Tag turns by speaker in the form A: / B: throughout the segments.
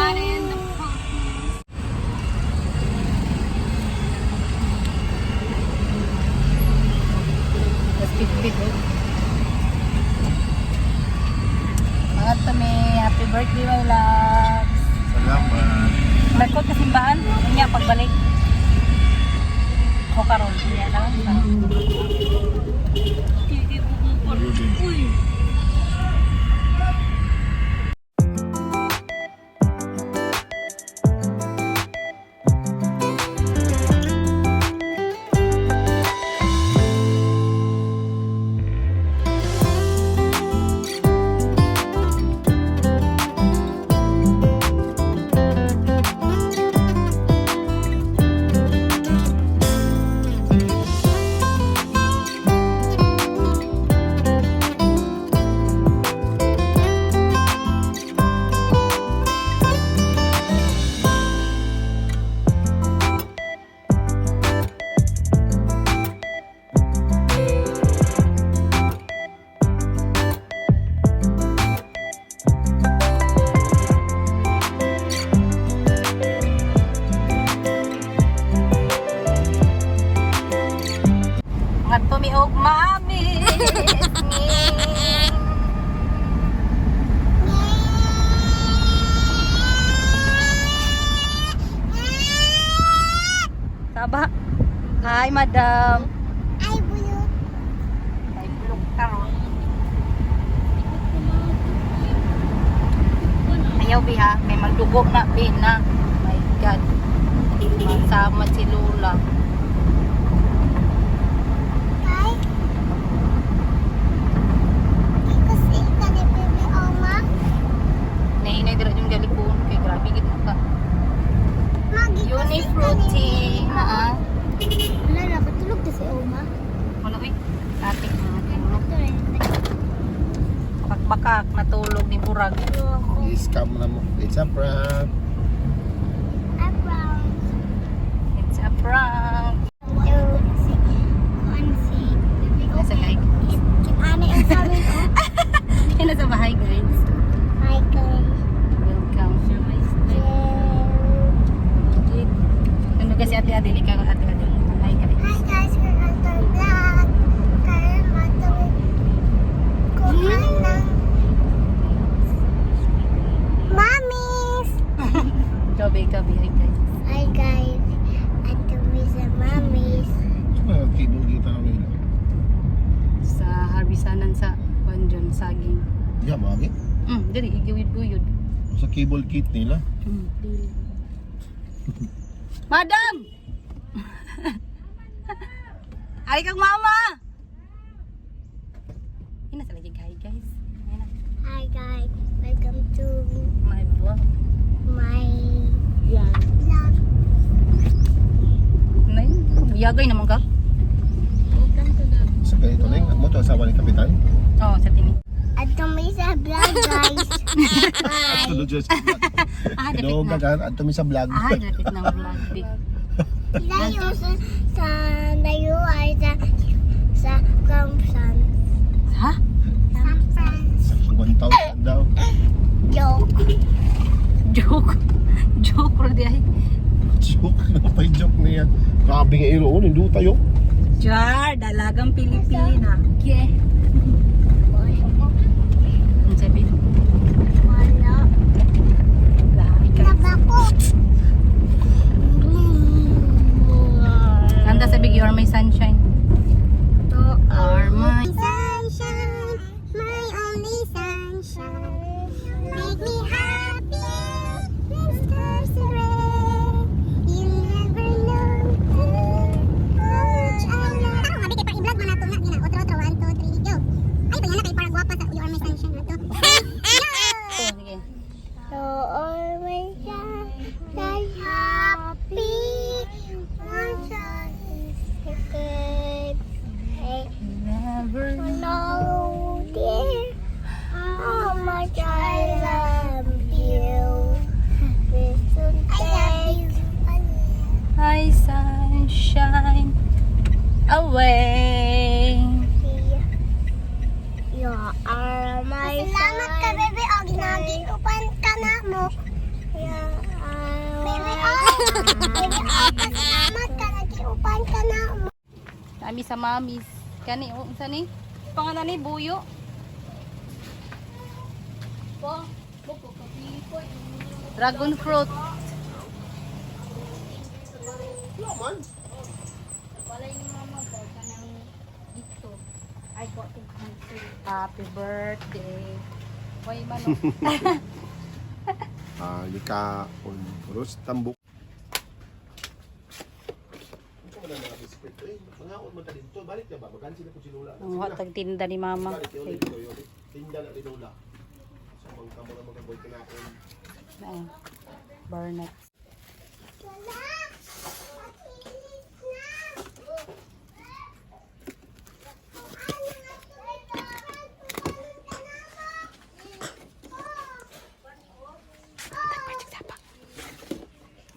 A: Mga tumi, happy birthday my loves.
B: Salamat.
A: Nagkot ka simbahan, niya pagbalik. O karon, niya lang. Uy. At tumiog mami. Saba. Hi madam.
C: Ay, bulok.
A: Ay bulok karon. Ayaw biha, may magdugo na pina. My God. Masama si Lola.
C: Ay. Kasi ka ni Bebe Oma.
A: Nainay dira yung galikon kay grabe gid ka.
C: Magi
A: Fruity na
C: Wala na, patulog na si Oma.
A: Wala uy. Atik mga tulog. Bakak natulog ni Burag.
B: I-scam na mo. It's a prank.
A: It's a prank. Nasa kay.
C: Ano yung sabi ko?
A: Yan nasa bahay guys.
C: Hi guys.
A: Welcome. Ano kasi ate Adeli ka ate Adeli. Hi guys.
C: Hi guys, we're on the vlog. Kaya matawid ko ng Mommies!
A: Gabi hi guys.
C: Hi guys, ato sa Mommies.
B: Ano yung cable kita na wala?
A: Sa harbisanan sa Wanjon saging.
B: Di ba magi?
A: Dili iguyod-guyod.
B: Sa cable kit nila.
A: Madam! Ay kang mama! Ina sa lagi hi guys. Ayan na.
C: Hi guys, welcome to
A: My vlog.
C: my
A: Yan.
C: vlog.
A: Nay, buyagay naman ka?
C: Welcome to the
B: Sa ganito na yung mo to asawa ni Kapitan.
A: Oo, sa tini.
C: ato sa vlog guys. Bye.
B: Tulog dyan sa vlog.
A: Dapit
B: Hello,
A: na.
B: gagan. Ato mi sa vlog.
A: Dapit ng vlog. Big.
C: Layo sa layo ay sa Kamsan.
A: Ha?
C: Kamsan.
B: Sa 1,000 daw.
C: Joke.
A: Joke. Joke ro di ay.
B: Joke na pa yung joke na yan. Grabe nga iro. Hindi tayo.
A: Jar, dalagang Pilipina. Okay. Ang sabi mo.
C: Wala.
A: Lahat ka.
C: Nabako.
A: Kanta sa Big You Are My Sunshine. Are my
C: sunshine, my only sunshine. Make me happy when stars are red. You never know how much I love. Ako nga, kay pa i-vlog man nato na gina. Otro, 1, 2, 3, go. Ay, pa yan na kay para guwapa sa You Are My Sunshine na to.
A: Oh, sige.
C: So always I'm happy. One shot is good. Hey,
A: Never
C: no dear, how much I love you. Listen,
A: Hi sunshine away.
C: You are my sunshine. Salamat ka, bebe. O, ginagitupan ka na mo. Yeah. Salamat ka, nag-iupan ka na.
A: Kami sa mamis. Kani, unsa ni? Pangalan ni Buyo. Dragon fruit.
B: Laman.
A: Happy birthday. Why man?
B: Likaon. Rus tambok. Ito wala mga biskwit. Mangaon man ka dito. Balik ka ba? Magan sila kung sinula.
A: Ang hatag tinda ni mama.
B: Balik yun. Tinda na tinula. So mga kamo na magkaboy kinaon.
A: Ay, Barnett.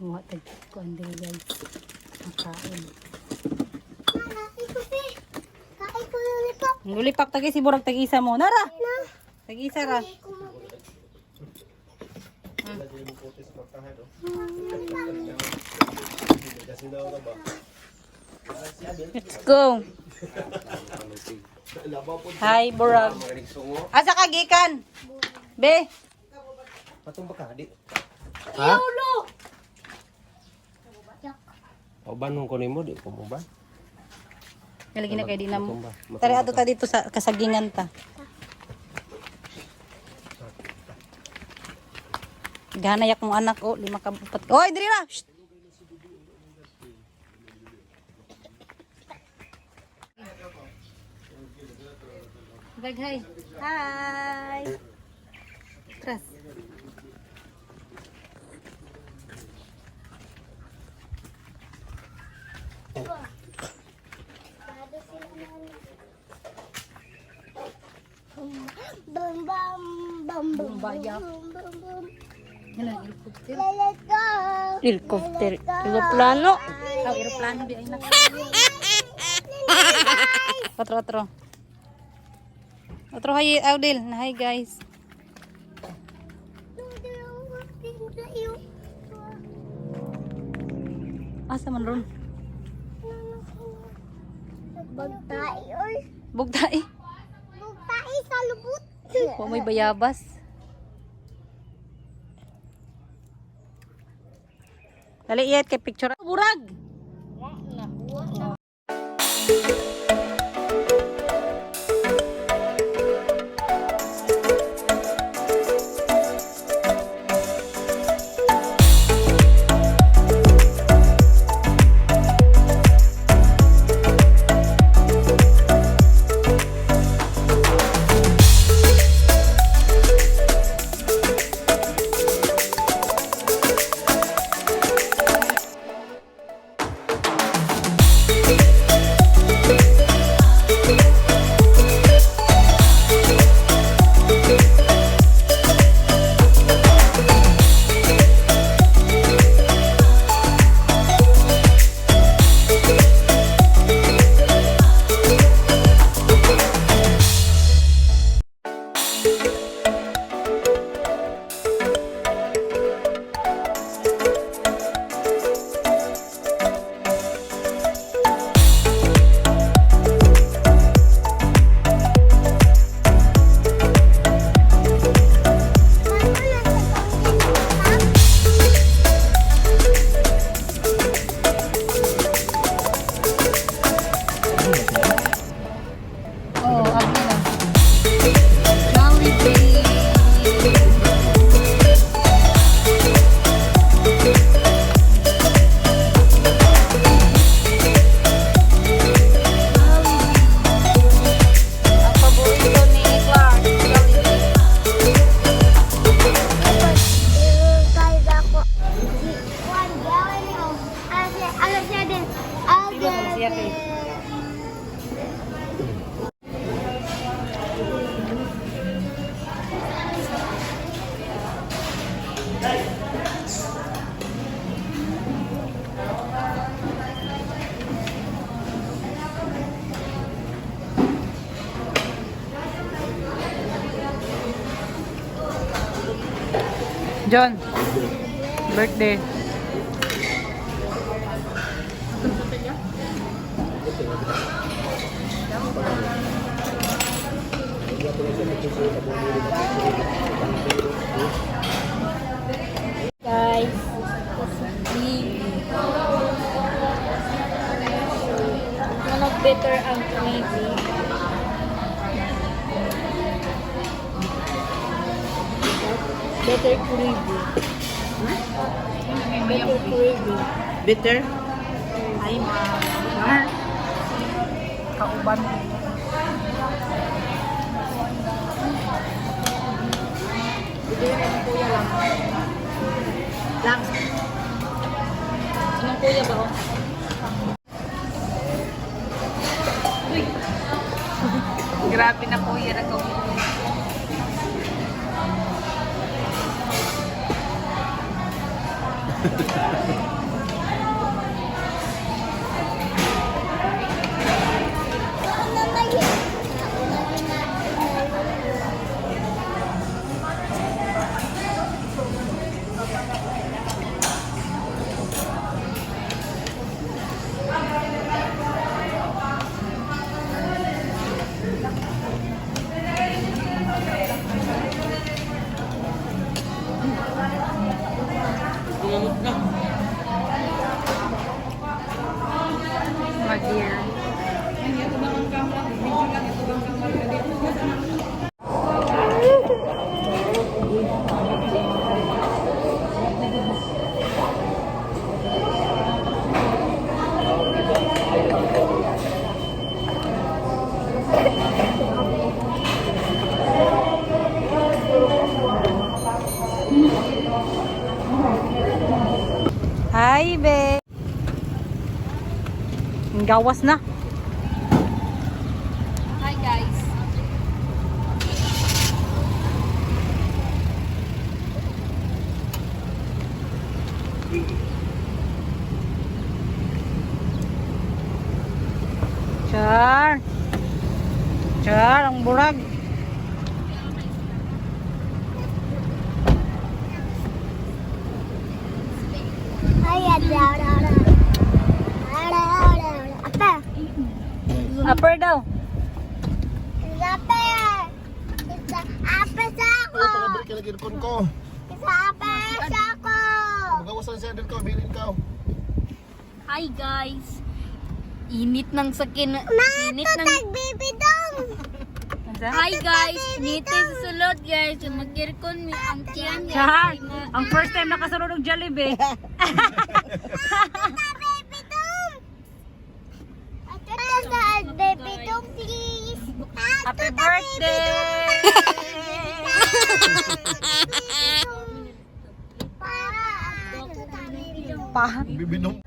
A: Mga tag ko ang guys. Ang kain.
C: Kain ko lulipop.
A: Ang lulipap tagi si Burag tag-isa mo. Nara!
C: Na.
A: Tag-isa ra.
B: Lagi mo putis magtahan. Kasi na ba?
A: Let's go. Hi, Burag. Asa ka gikan? Be.
D: Patong ba ka, di?
B: Ha?
D: O banong ko nimo di ko mo ba?
A: Kalagi na kay di na mo.
D: Matumba.
A: Tari ato ta dito sa kasagingan ta. Ganayak mo anak oh, 5 ka 4. Oy, diri ra. Shh. Hi. Hi. Tras.
C: Bum bum bum bum
A: Bayak.
C: bum bum bum.
A: Yan ang helicopter.
C: Let's go.
A: Helicopter. Aeroplano. Oh, aeroplano di ay nak. Otro. Otro hi Audil. Hi guys. Asa man ron?
C: Bugtai oy.
A: Bugtai.
C: Bugtai sa lubot.
A: Wa may bayabas. Dali iyat kay picture. Burag. John, birthday. Guys, Bibi. One of better ang Bibi. Better Bibi. Better Bibi.
E: Bitter?
A: Ay, ma. Kauban. Bigyan ng kuya lang. Lang. Anong kuya ba? Oh? Uy. Grabe na kuya na kauban.
E: Gumamot na.
A: My dear. Hi, be. Ang gawas na. Hi, guys. Char. Char, ang burag. Upper daw.
B: Pagabalik ka lagi kon ko. Magawasan siya din ko, bilin ka.
A: Hi, guys. Init ng sakin. Init ng...
C: baby dong.
A: Hi, guys. Init sa sulod, guys. Mag-aircon mi ang tiyan.
F: Char, ang first time nakasunod ng Jollibee.
C: Baby dong. Baby dong, please.
F: Happy birthday!
A: Pa.
B: Bibinong.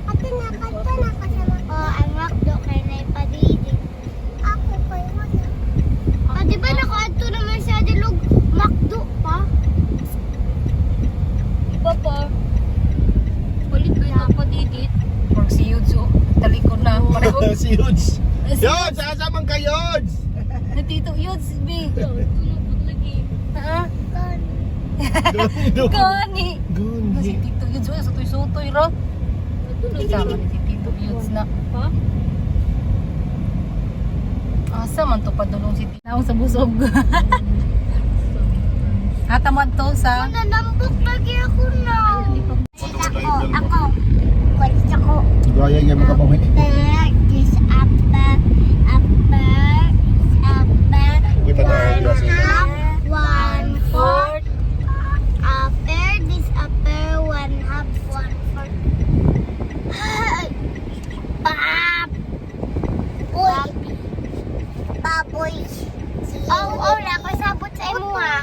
C: Ate nakanta na kasama ko ang McDo kay na ipadidi. Ako kayo mo. Ah, di ba nakaadto naman siya dilog McDo pa?
A: Iba pa. Ulit ko yung pa didit. Pag si Yudso, talikod na. Pareho.
B: Si Yods. Yods, sasabang ka Yods.
A: Natito Yuds, B. Ha?
B: Guni.
A: Kani. Si
B: Guni.
A: Tito Yuds, sotoy-sotoy ro. Sama ni si Tito Yuds na. Ha? Asa man to padulong si Tito. Naong sa busog. Hatamad to sa...
C: Nanambok lagi ako na. Ako. Walis ako.
B: Gaya yung mga pamay.
C: This upper.
B: Kita na ang gas.
C: 1/4. Upper. This upper. 1/2. 1/4. Pap. Uy. Baboy. Oh, wala ko sabot sa imo ah.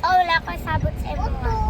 C: Oh, wala ko sabot sa imo ah.